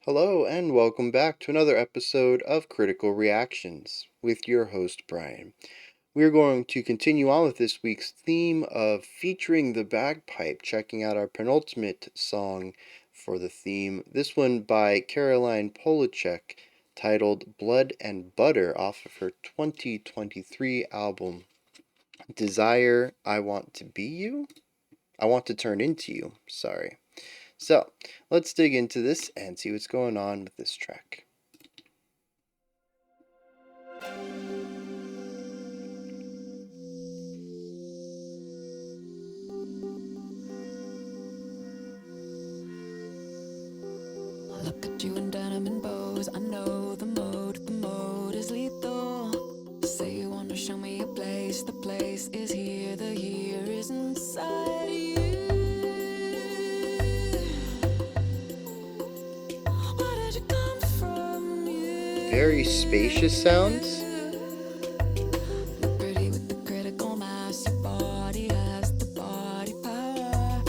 Hello, and welcome back to another episode of Critical Reactions with your host, Bryan. We're going to continue on with this week's theme of featuring the bagpipe, checking out our penultimate song for the theme. This one by Caroline Polachek, titled Blood and Butter, off of her 2023 album, Desire, I Want to Be You? I Want to Turn Into You, sorry. So, let's dig into this and see what's going on with this track. Look at you in denim and bows. I know the mode is lethal. You say you wanna show me a place, the place is here, the here is inside you. Where did you come from? Very spacious sounds. Pretty with the critical mass, your body has the body power.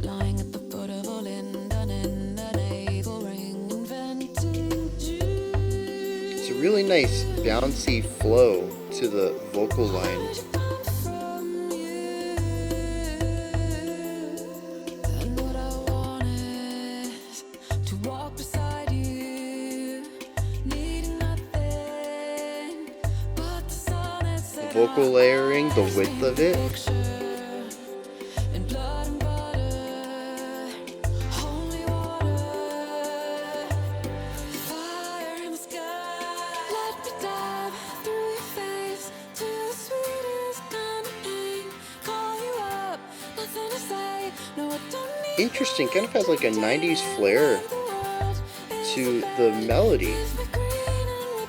Lying at the foot of a linden in the navel ring, inventing juice. It's a really nice bouncy flow to the vocal lines. Vocal layering, the width of it. Interesting, kind of has like a 90s flair to the melody.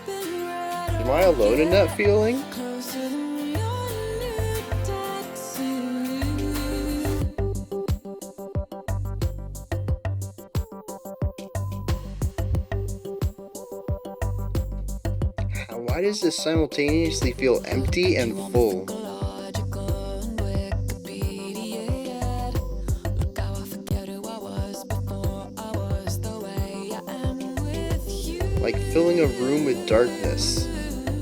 Am I alone in that feeling? Why does this simultaneously feel empty and full? Like filling a room with darkness.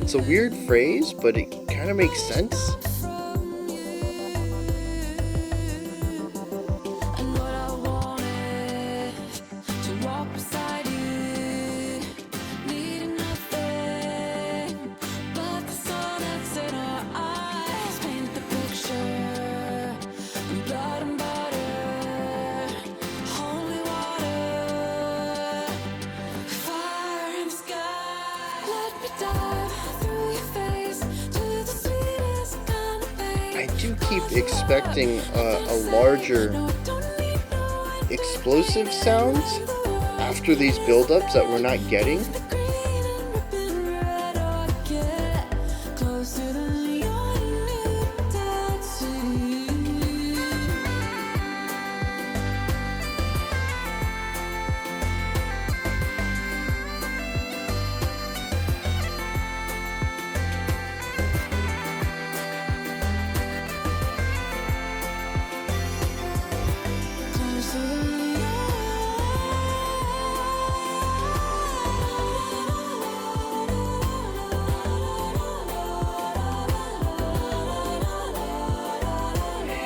It's a weird phrase, but it kind of makes sense. I do keep expecting a larger explosive sounds after these build-ups that we're not getting.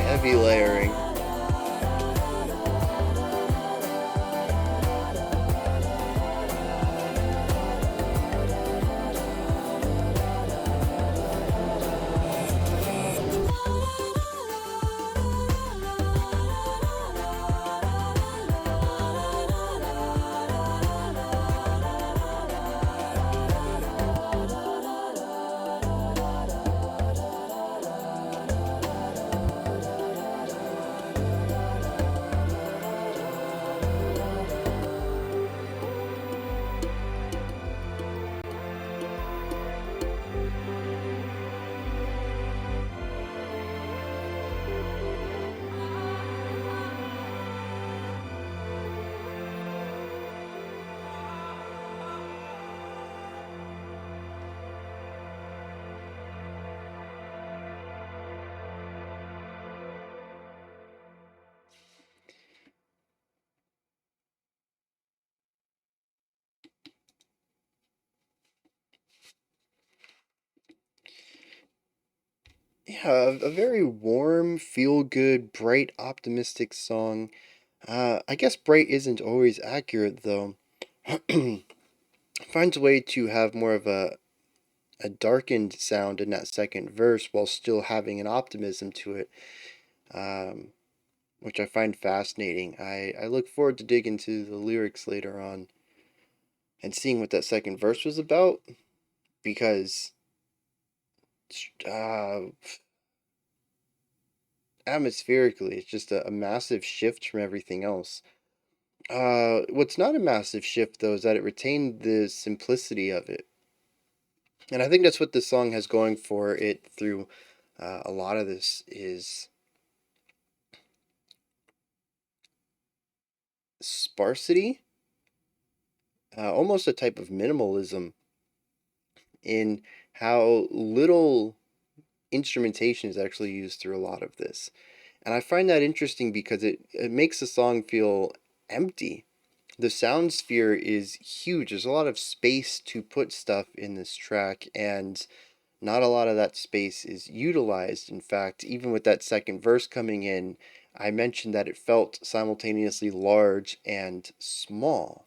Heavy layering. Yeah, a very warm, feel-good, bright, optimistic song. I guess bright isn't always accurate though. Finds a way to have more of a darkened sound in that second verse while still having an optimism to it, um, which I find fascinating. I look forward to digging into the lyrics later on and seeing what that second verse was about because uh, atmospherically, it's just a massive shift from everything else. What's not a massive shift though is that it retained the simplicity of it, and I think that's what this song has going for it through a lot of this is sparsity, almost a type of minimalism in how little instrumentation is actually used through a lot of this. And I find that interesting because it makes the song feel empty. The sound sphere is huge. There's a lot of space to put stuff in this track, and not a lot of that space is utilized. In fact, even with that second verse coming in, I mentioned that it felt simultaneously large and small.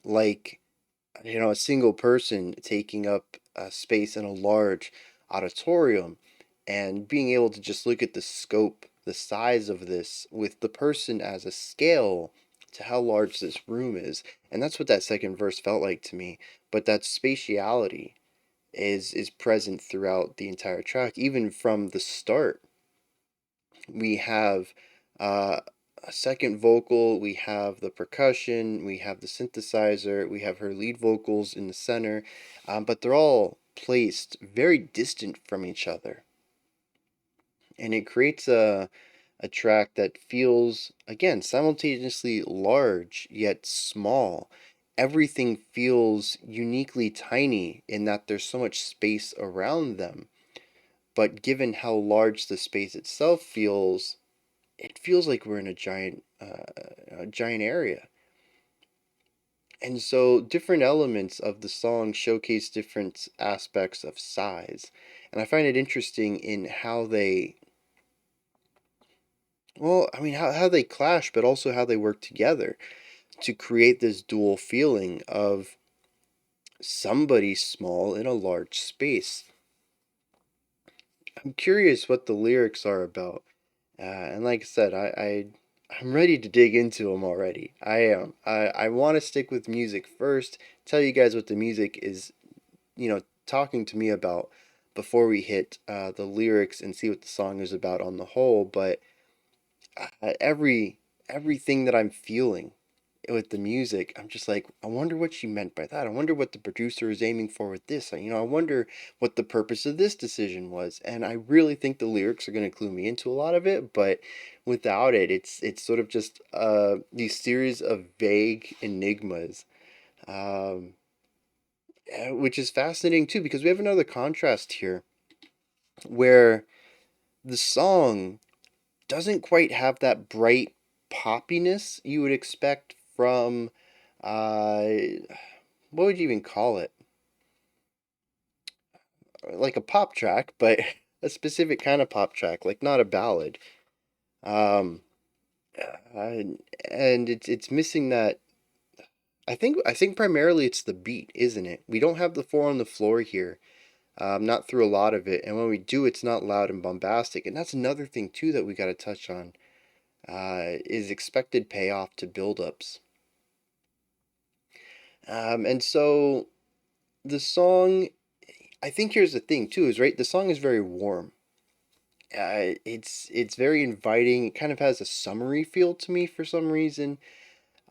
Like, a single person taking up a space in a large auditorium and being able to just look at the scope, the size of this with the person as a scale to how large this room is. And that's what that second verse felt like to me. But that spatiality is present throughout the entire track, even from the start. We have uh, a second vocal, we have the percussion, we have the synthesizer, we have her lead vocals in the center, but they're all placed very distant from each other. And it creates a track that feels, again, simultaneously large yet small. Everything feels uniquely tiny in that there's so much space around them. But given how large the space itself feels, it feels like we're in a giant area. And so different elements of the song showcase different aspects of size. And I find it interesting in how they, well, I mean, how they clash, but also how they work together to create this dual feeling of somebody small in a large space. I'm curious what the lyrics are about. And like I said, I'm ready to dig into them already. I am. I want to stick with music first. Tell you guys what the music is, talking to me about before we hit the lyrics and see what the song is about on the whole. But everything that I'm feeling with the music, I'm just like, I wonder what she meant by that. I wonder what the producer is aiming for with this. I wonder what the purpose of this decision was. And I really think the lyrics are going to clue me into a lot of it, but without it, it's sort of just these series of vague enigmas, um, which is fascinating too, because we have another contrast here where the song doesn't quite have that bright poppiness you would expect from uh what would you even call it? Like a pop track, but a specific kind of pop track, like not a ballad. Um uh, and it's missing that. I think primarily it's the beat, isn't it? We don't have the four on the floor here. Not through a lot of it, and when we do, it's not loud and bombastic. And that's another thing too that we got to touch on. Is expected payoff to buildups. And so the song, I think here's the thing too, is right. The song is very warm. It's very inviting. It kind of has a summery feel to me for some reason.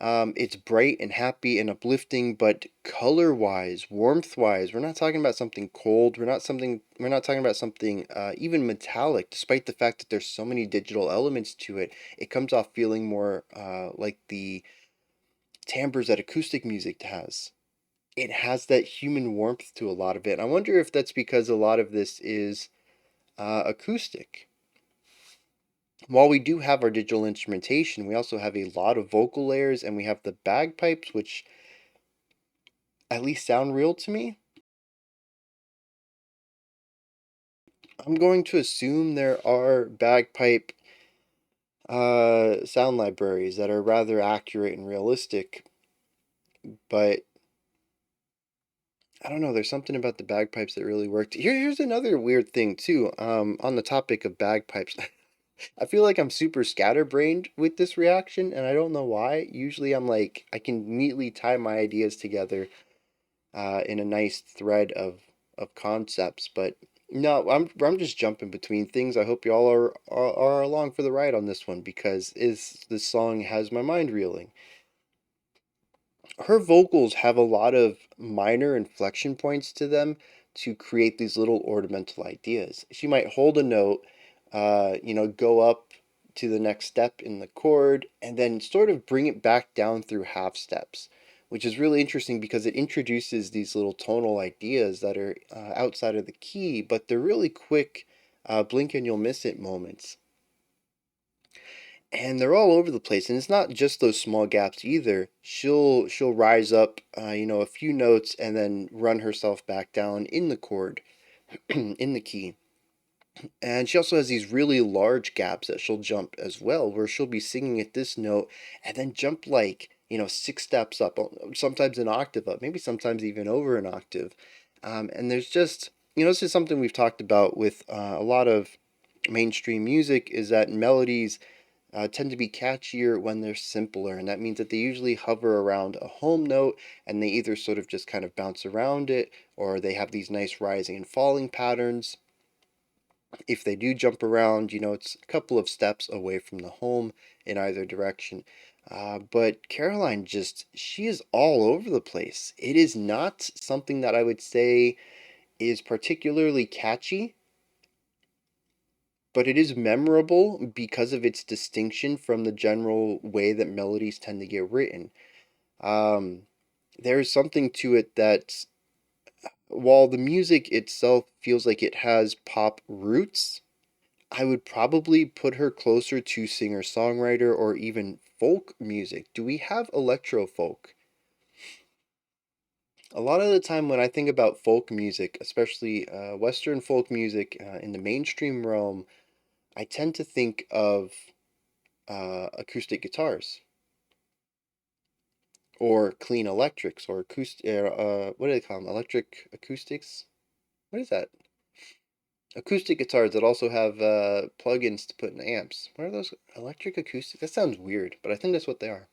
It's bright and happy and uplifting, but color wise, warmth wise, we're not talking about something cold. We're not talking about something even metallic. Despite the fact that there's so many digital elements to it, it comes off feeling more like the timbres that acoustic music has. It has that human warmth to a lot of it. And I wonder if that's because a lot of this is acoustic. While we do have our digital instrumentation, we also have a lot of vocal layers and we have the bagpipes, which at least sound real to me. I'm going to assume there are bagpipe sound libraries that are rather accurate and realistic, but I don't know, there's something about the bagpipes that really worked. Here's another weird thing too. On the topic of bagpipes, I feel like I'm super scatterbrained with this reaction, and I don't know why. Usually I'm like I can neatly tie my ideas together in a nice thread of concepts, but no, I'm just jumping between things. I hope y'all are along for the ride on this one because is this song has my mind reeling. Her vocals have a lot of minor inflection points to them to create these little ornamental ideas. She might hold a note, go up to the next step in the chord, and then sort of bring it back down through half steps, which is really interesting because it introduces these little tonal ideas that are outside of the key, but they're really quick, blink and you'll miss it moments, and they're all over the place, and it's not just those small gaps either. She'll rise up a few notes and then run herself back down in the chord in the key. And she also has these really large gaps that she'll jump as well, where she'll be singing at this note and then jump like six steps up, sometimes an octave up, maybe sometimes even over an octave. And there's just this is something we've talked about with a lot of mainstream music, is that melodies tend to be catchier when they're simpler, and that means that they usually hover around a home note and they either sort of just kind of bounce around it, or they have these nice rising and falling patterns. If they do jump around, it's a couple of steps away from the home in either direction. But Caroline she is all over the place. It is not something that I would say is particularly catchy, but it is memorable because of its distinction from the general way that melodies tend to get written. Um, there's something to it that, while the music itself feels like it has pop roots, I would probably put her closer to singer-songwriter or even folk music. Do we have electro folk? A lot of the time when I think about folk music, especially Western folk music in the mainstream realm, I tend to think of acoustic guitars or clean electrics or acoustic. What do they call them? Electric acoustics? What is that? Acoustic guitars that also have plugins to put in amps. What are those? Electric acoustics? That sounds weird, but I think that's what they are.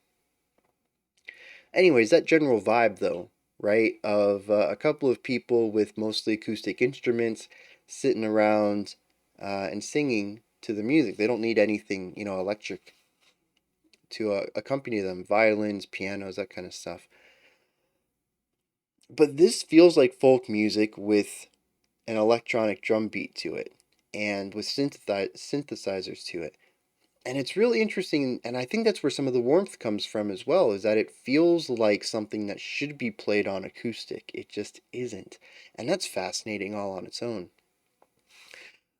Anyways, that general vibe, though, right, of a couple of people with mostly acoustic instruments sitting around and singing to the music. They don't need anything, electric to accompany them, violins, pianos, that kind of stuff. But this feels like folk music with an electronic drum beat to it and with synthesizers to it. And it's really interesting, and I think that's where some of the warmth comes from as well, is that it feels like something that should be played on acoustic. It just isn't. And that's fascinating all on its own.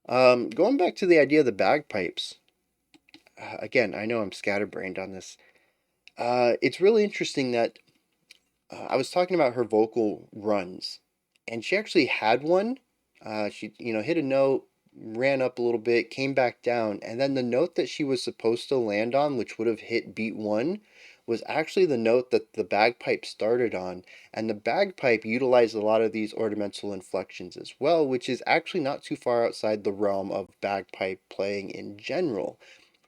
Going back to the idea of the bagpipes, again, I know I'm scatterbrained on this. It's really interesting that I was talking about her vocal runs, and she actually had one. She, hit a note, ran up a little bit, came back down, and then the note that she was supposed to land on, which would have hit beat one, was actually the note that the bagpipe started on. And the bagpipe utilized a lot of these ornamental inflections as well, which is actually not too far outside the realm of bagpipe playing in general.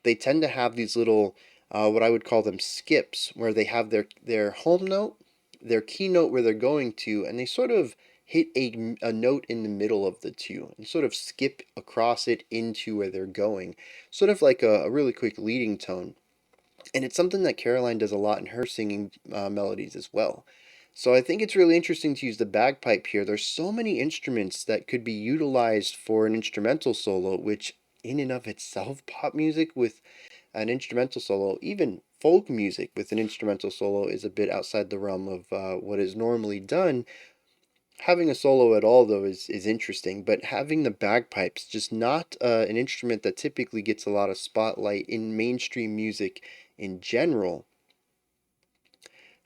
They tend to have these little, what I would call them skips, where they have their home note, their keynote where they're going to, and they sort of hit a note in the middle of the two and sort of skip across it into where they're going, sort of like a really quick leading tone. And it's something that Caroline does a lot in her singing melodies as well. So I think it's really interesting to use the bagpipe here. There's so many instruments that could be utilized for an instrumental solo, which in and of itself, pop music with an instrumental solo, even folk music with an instrumental solo, is a bit outside the realm of what is normally done. Having a solo at all, though, is interesting, but having the bagpipes, just not an instrument that typically gets a lot of spotlight in mainstream music in general.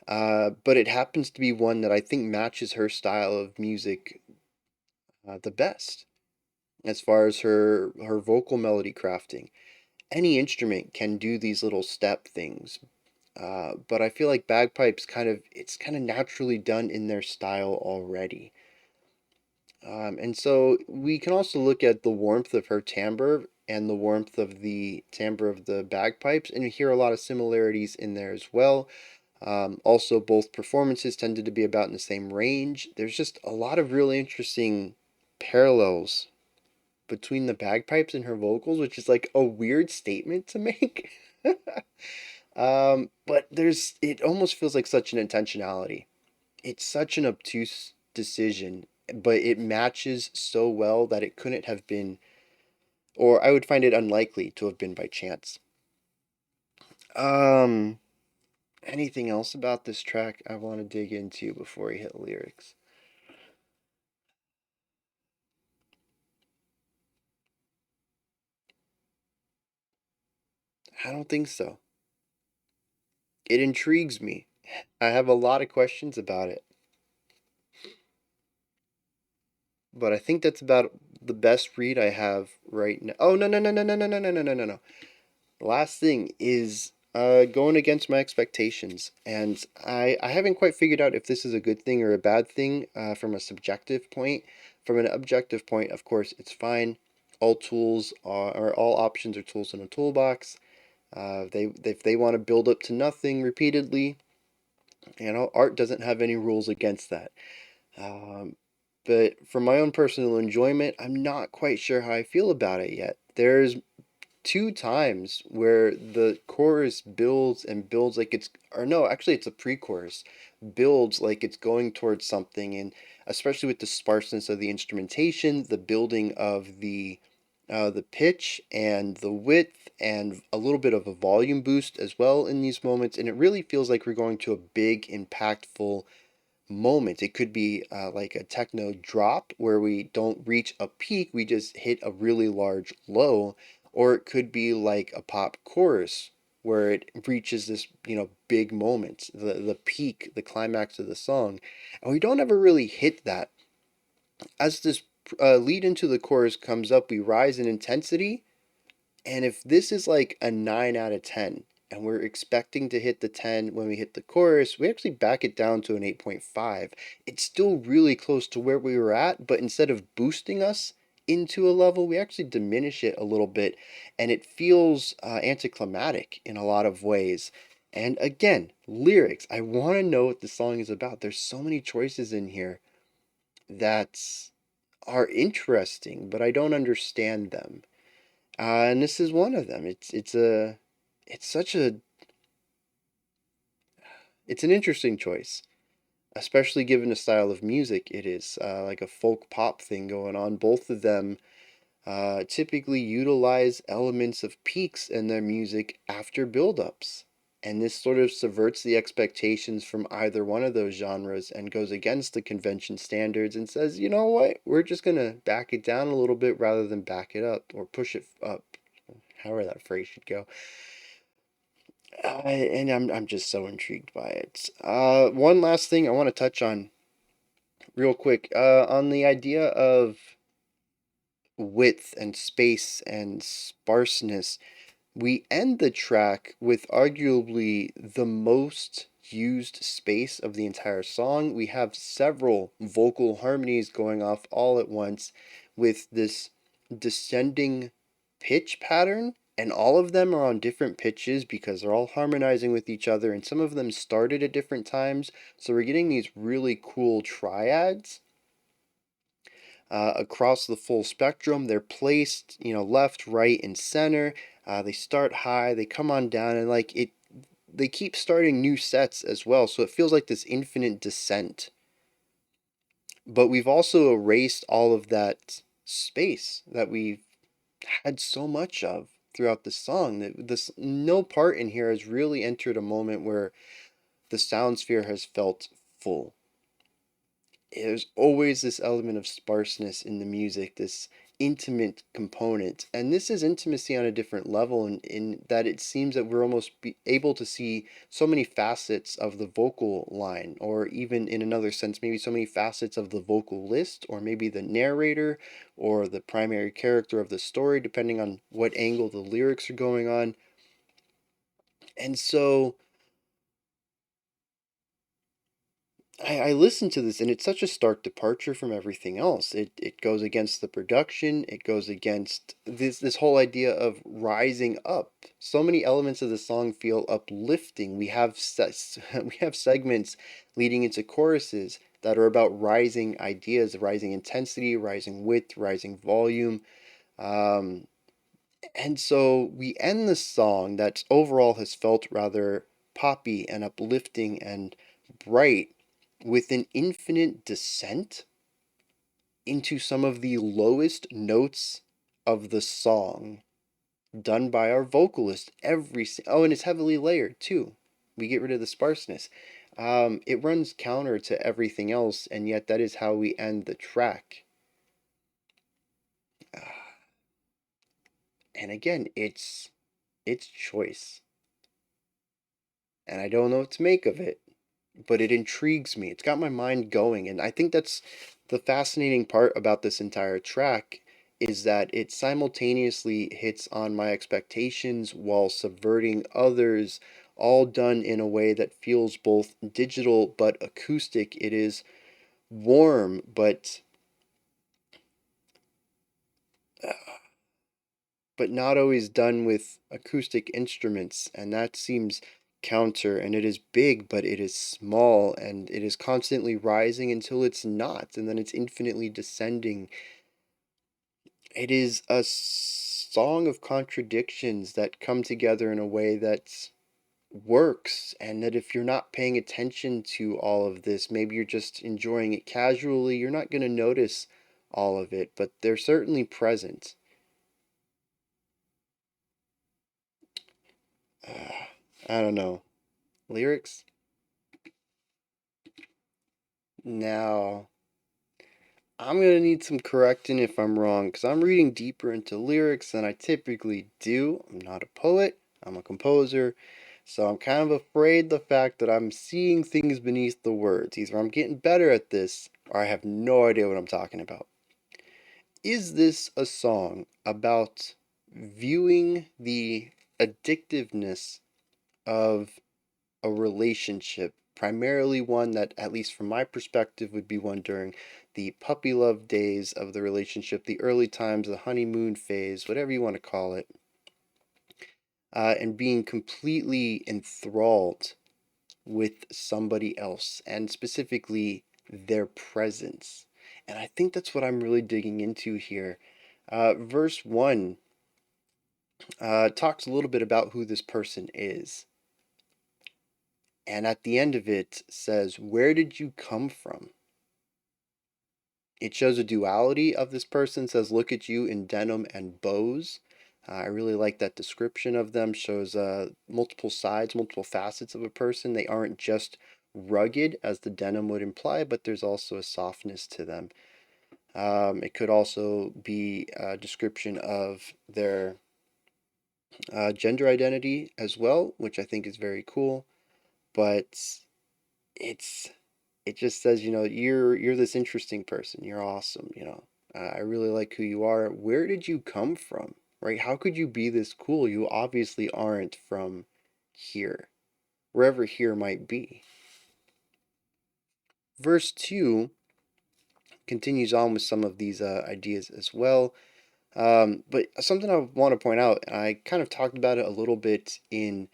But it happens to be one that I think matches her style of music the best. as far as her vocal melody crafting. Any instrument can do these little step things, but I feel like bagpipes it's kind of naturally done in their style already. And so we can also look at the warmth of her timbre and the warmth of the timbre of the bagpipes, and we hear a lot of similarities in there as well. Also, both performances tended to be about in the same range. There's just a lot of really interesting parallels between the bagpipes and her vocals, which is like a weird statement to make. But it almost feels like such an intentionality. It's such an obtuse decision, but it matches so well that it couldn't have been, or I would find it unlikely to have been by chance. Um, Anything else about this track I want to dig into before we hit lyrics? I don't think so. It intrigues me. I have a lot of questions about it, but I think that's about the best read I have right now. Oh, no, no, no, no, no, no, no, no, no, no, no, no. The last thing is going against my expectations, and I haven't quite figured out if this is a good thing or a bad thing from a subjective point. From an objective point, of course, it's fine. All tools are, or all options are tools in a toolbox. If they want to build up to nothing repeatedly, art doesn't have any rules against that. Um, but for my own personal enjoyment, I'm not quite sure how I feel about it yet. There's two times where the chorus builds and builds like it's, or no, actually it's a pre-chorus, builds like it's going towards something, and especially with the sparseness of the instrumentation, the building of the pitch and the width and a little bit of a volume boost as well in these moments, and it really feels like we're going to a big impactful moment. It could be like a techno drop where we don't reach a peak, we just hit a really large low, or it could be like a pop chorus where it reaches this, big moment, the peak, the climax of the song. And we don't ever really hit that. As this lead into the chorus comes up, we rise in intensity, and if this is like a 9 out of 10, and we're expecting to hit the 10 when we hit the chorus, we actually back it down to an 8.5. It's still really close to where we were at, but instead of boosting us into a level, we actually diminish it a little bit, and it feels anticlimactic in a lot of ways. And again, lyrics. I want to know what the song is about. There's so many choices in here that are interesting, but I don't understand them. And this is one of them. It's such a it's an interesting choice, especially given the style of music it is. Like a folk pop thing going on. Both of them typically utilize elements of peaks in their music after build-ups. And this sort of subverts the expectations from either one of those genres and goes against the convention standards and says, you know what, we're just gonna back it down a little bit rather than back it up or push it up, however that phrase should go. And I'm just so intrigued by it. One last thing I want to touch on real quick on the idea of width and space and sparseness. We end the track with arguably the most used space of the entire song. We have several vocal harmonies going off all at once with this descending pitch pattern, and all of them are on different pitches because they're all harmonizing with each other, and some of them started at different times. So we're getting these really cool triads across the full spectrum. They're placed, left, right, and center. They start high, they come on down, and like it, they keep starting new sets as well. So it feels like this infinite descent. But we've also erased all of that space that we've had so much of throughout the song. That this no part in here has really entered a moment where the sound sphere has felt full. There's always this element of sparseness in the music, this intimate component. And this is intimacy on a different level in that it seems that we're almost able to see so many facets of the vocal line, or even in another sense, maybe so many facets of the vocalist, or maybe the narrator, or the primary character of the story, depending on what angle the lyrics are going on. And so I listen to this and it's such a stark departure from everything else. It goes against the production, it goes against this whole idea of rising up. So many elements of the song feel uplifting. We have segments leading into choruses that are about rising ideas, rising intensity, rising width, rising volume. Um, and so we end the song that overall has felt rather poppy and uplifting and bright with an infinite descent into some of the lowest notes of the song done by our vocalist oh, and it's heavily layered too. We get rid of the sparseness. It runs counter to everything else, and yet that is how we end the track. And again, it's choice, and I don't know what to make of it, but it intrigues me. It's got my mind going, and I think that's the fascinating part about this entire track is that it simultaneously hits on my expectations while subverting others, all done in a way that feels both digital but acoustic. It is warm, but not always done with acoustic instruments, and that seems counter. And it is big, but it is small, and it is constantly rising until it's not, and then it's infinitely descending. It is a song of contradictions that come together in a way that works, and that if you're not paying attention to all of this, maybe you're just enjoying it casually, you're not going to notice all of it, but they're certainly present. I don't know. Lyrics? Now, I'm going to need some correcting if I'm wrong, because I'm reading deeper into lyrics than I typically do. I'm not a poet, I'm a composer, so I'm kind of afraid the fact that I'm seeing things beneath the words. Either I'm getting better at this, or I have no idea what I'm talking about. Is this a song about viewing the addictiveness of a relationship, primarily one that, at least from my perspective, would be one during the puppy love days of the relationship, the early times, the honeymoon phase, whatever you want to call it, and being completely enthralled with somebody else, and specifically their presence. And I think that's what I'm really digging into here. Verse 1 talks a little bit about who this person is. And at the end of it says, "Where did you come from?" It shows a duality of this person, says, "Look at you in denim and bows." I really like that description of them. Shows multiple sides, multiple facets of a person. They aren't just rugged, as the denim would imply, but there's also a softness to them. It could also be a description of their gender identity as well, which I think is very cool. But it's it just says, you're this interesting person. You're awesome. I really like who you are. Where did you come from? Right? How could you be this cool? You obviously aren't from here, wherever here might be. Verse 2 continues on with some of these ideas as well. But something I want to point out, and I kind of talked about it a little bit in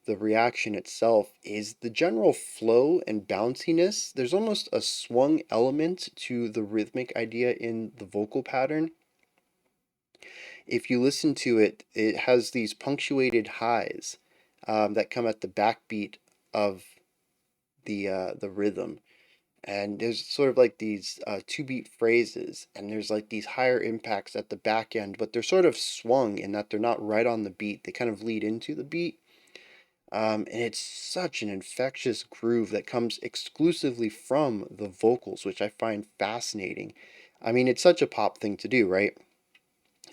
the reaction itself, is the general flow and bounciness. There's almost a swung element to the rhythmic idea in the vocal pattern. If you listen to it, it has these punctuated highs that come at the backbeat of the rhythm, and there's sort of like these two beat phrases, and there's like these higher impacts at the back end, but they're sort of swung in that they're not right on the beat, they kind of lead into the beat. And it's such an infectious groove that comes exclusively from the vocals, which I find fascinating. I mean, it's such a pop thing to do, right?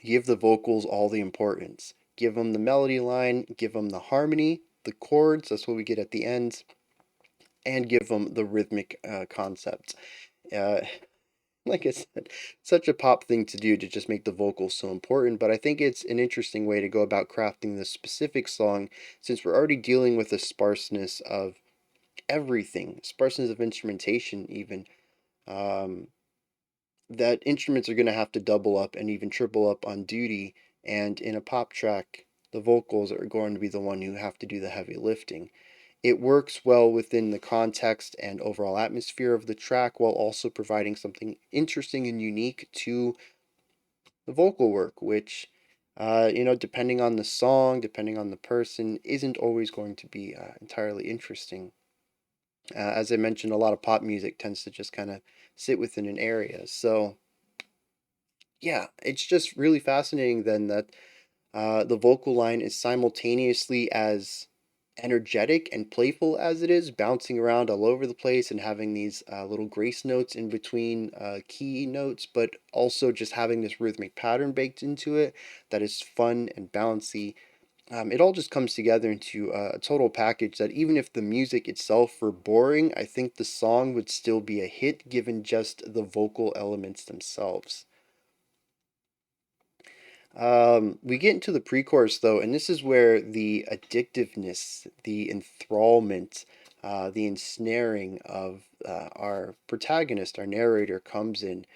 Give the vocals all the importance. Give them the melody line, give them the harmony, the chords, that's what we get at the end, and give them the rhythmic concept. Uh, like I said, such a pop thing to do to just make the vocals so important, but I think it's an interesting way to go about crafting this specific song since we're already dealing with a sparseness of everything, sparseness of instrumentation, even. Um, that instruments are going to have to double up and even triple up on duty, and in a pop track, the vocals are going to be the one who have to do the heavy lifting. It works well within the context and overall atmosphere of the track while also providing something interesting and unique to the vocal work, which, depending on the song, depending on the person, isn't always going to be entirely interesting. As I mentioned, a lot of pop music tends to just kind of sit within an area. So, yeah, it's just really fascinating then that the vocal line is simultaneously as energetic and playful as it is, bouncing around all over the place and having these little grace notes in between key notes, but also just having this rhythmic pattern baked into it that is fun and bouncy. It all just comes together into a total package that even if the music itself were boring, I think the song would still be a hit given just the vocal elements themselves. We get into the pre-chorus though, and this is where the addictiveness, the enthrallment, the ensnaring of our protagonist, our narrator, comes in.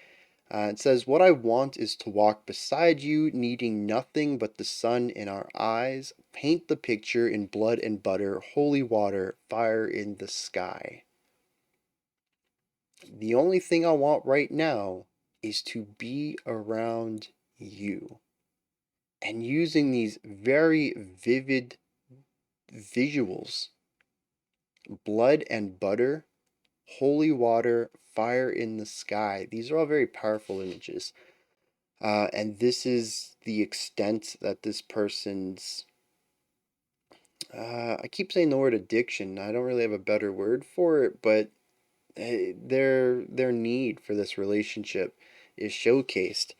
It says, "What I want is to walk beside you, needing nothing but the sun in our eyes. Paint the picture in blood and butter, holy water, fire in the sky. The only thing I want right now is to be around you." And using these very vivid visuals, blood and butter, holy water, fire in the sky. These are all very powerful images. And this is the extent that this person's. I keep saying the word addiction. I don't really have a better word for it, but their need for this relationship is showcased.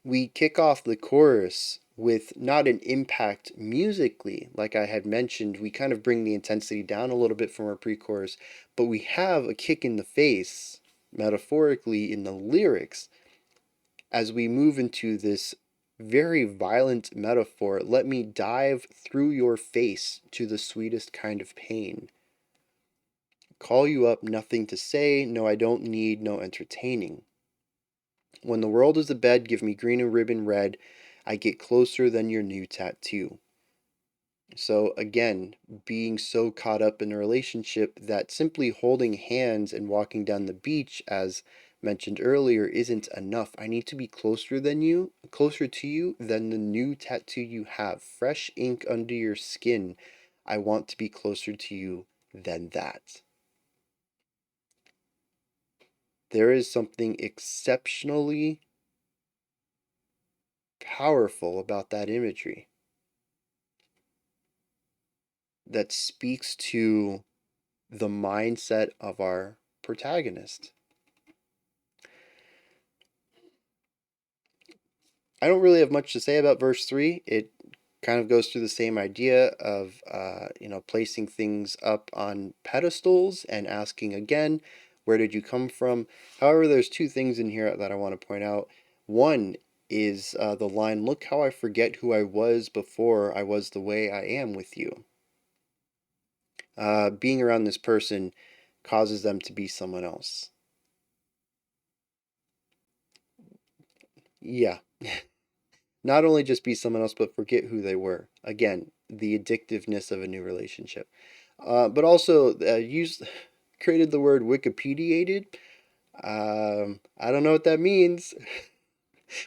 We kick off the chorus with not an impact musically, like I had mentioned. We kind of bring the intensity down a little bit from our pre chorus, but we have a kick in the face, metaphorically, in the lyrics as we move into this very violent metaphor. Let me dive through your face to the sweetest kind of pain. Call you up, nothing to say. No, I don't need no entertaining. When the world is a bed, give me green and ribbon red. I get closer than your new tattoo. So, again, being so caught up in a relationship that simply holding hands and walking down the beach, as mentioned earlier, isn't enough. I need to be closer to you than the new tattoo you have. Fresh ink under your skin. I want to be closer to you than that. There is something exceptionally powerful about that imagery that speaks to the mindset of our protagonist. I don't really have much to say about verse 3. It kind of goes through the same idea of, placing things up on pedestals and asking again, where did you come from? However, there's two things in here that I want to point out. One is the line, "Look how I forget who I was before I was the way I am with you." Being around this person causes them to be someone else. Yeah. Not only just be someone else, but forget who they were. Again, the addictiveness of a new relationship. But also, created the word Wikipediated. I don't know what that means.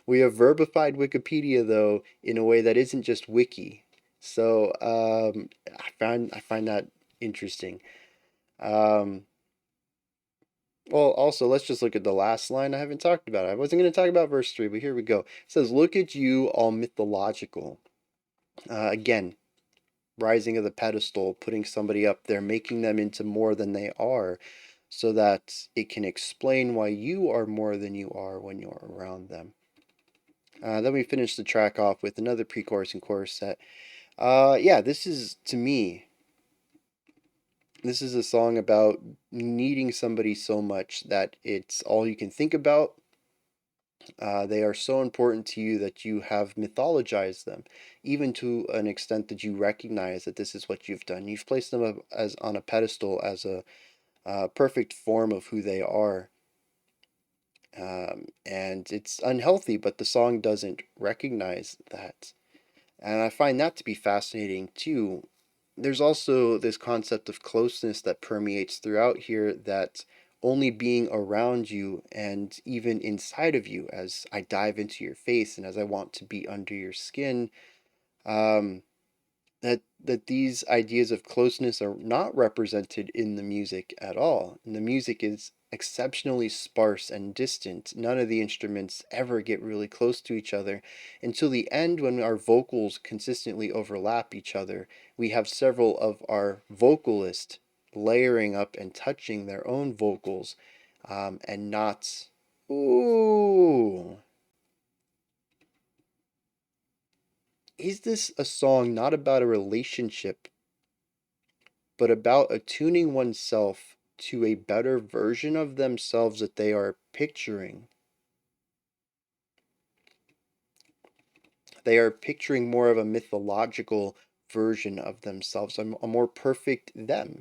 We have verbified Wikipedia though in a way that isn't just wiki. So I find that interesting. Um, well, also let's just look at the last line I haven't talked about. I wasn't going to talk about verse 3, but here we go. It says, "Look at you, all mythological." Again, rising of the pedestal, putting somebody up there, making them into more than they are, so that it can explain why you are more than you are when you're around them. Then we finish the track off with another pre-chorus and chorus set. Yeah, this is, to me, this is a song about needing somebody so much that it's all you can think about. They are so important to you that you have mythologized them, even to an extent that you recognize that this is what you've done. You've placed them as on a pedestal as a perfect form of who they are. And it's unhealthy, but the song doesn't recognize that. And I find that to be fascinating too. There's also this concept of closeness that permeates throughout here, that only being around you and even inside of you as I dive into your face and as I want to be under your skin, um, that these ideas of closeness are not represented in the music at all. And the music is exceptionally sparse and distant. None of the instruments ever get really close to each other until the end, when our vocals consistently overlap each other. We have several of our vocalists layering up and touching their own vocals, and not, ooh, is this a song not about a relationship, but about attuning oneself to a better version of themselves that they are picturing? They are picturing more of a mythological version of themselves, a more perfect them,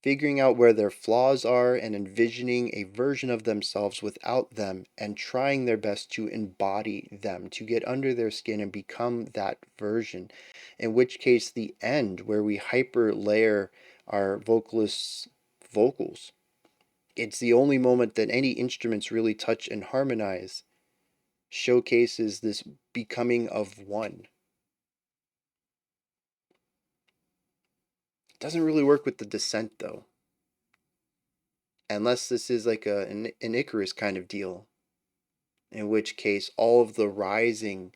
figuring out where their flaws are and envisioning a version of themselves without them and trying their best to embody them, to get under their skin and become that version. In which case, the end, where we hyper layer our vocalists' vocals, it's the only moment that any instruments really touch and harmonize, showcases this becoming of one. It doesn't really work with the descent though, unless this is like an Icarus kind of deal, in which case all of the rising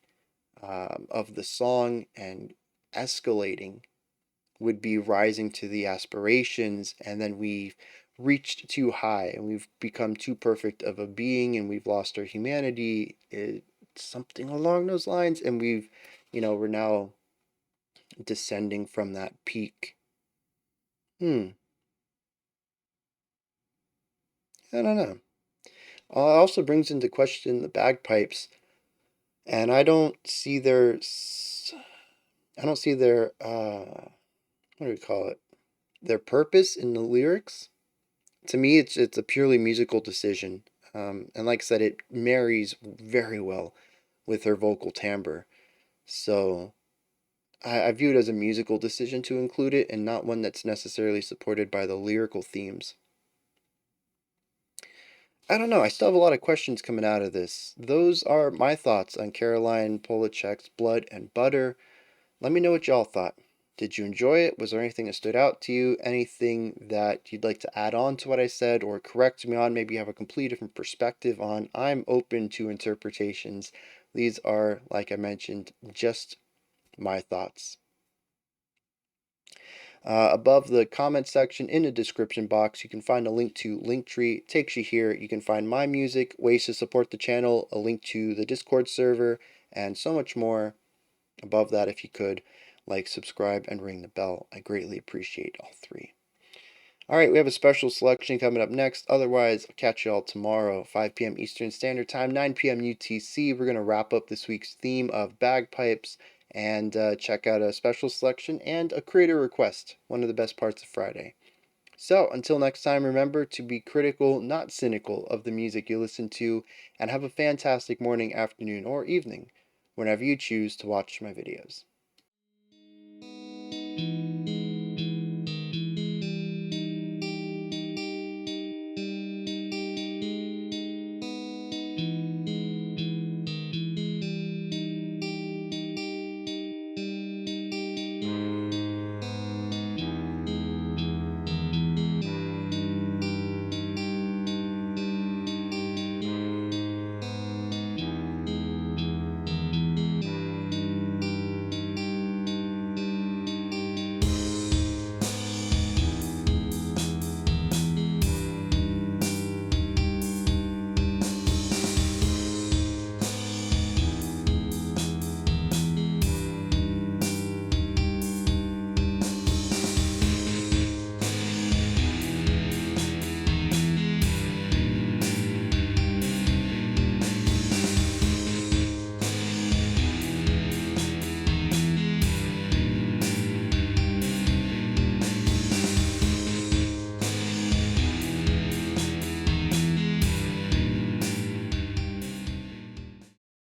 of the song and escalating would be rising to the aspirations, and then we've reached too high and we've become too perfect of a being and we've lost our humanity. It's something along those lines, and we're now descending from that peak. Hmm, I don't know. It also brings into question the bagpipes, and I don't see their what do we call it? Their purpose in the lyrics. To me, it's a purely musical decision, and like I said, it marries very well with her vocal timbre. So I view it as a musical decision to include it, and not one that's necessarily supported by the lyrical themes. I don't know. I still have a lot of questions coming out of this. Those are my thoughts on Caroline Polachek's Blood and Butter. Let me know what y'all thought. Did you enjoy it? Was there anything that stood out to you? Anything that you'd like to add on to what I said or correct me on? Maybe you have a completely different perspective on. I'm open to interpretations. These are, like I mentioned, just my thoughts. Above the comment section in the description box, you can find a link to Linktree. It takes you here. You can find my music, ways to support the channel, a link to the Discord server, and so much more. Above that, if you could, like, subscribe, and ring the bell. I greatly appreciate all three. All right, we have a special selection coming up next. Otherwise, I'll catch you all tomorrow, 5 p.m. Eastern Standard Time, 9 p.m. UTC. We're going to wrap up this week's theme of bagpipes and check out a special selection and a creator request, one of the best parts of Friday. So, until next time, remember to be critical, not cynical, of the music you listen to, and have a fantastic morning, afternoon, or evening whenever you choose to watch my videos.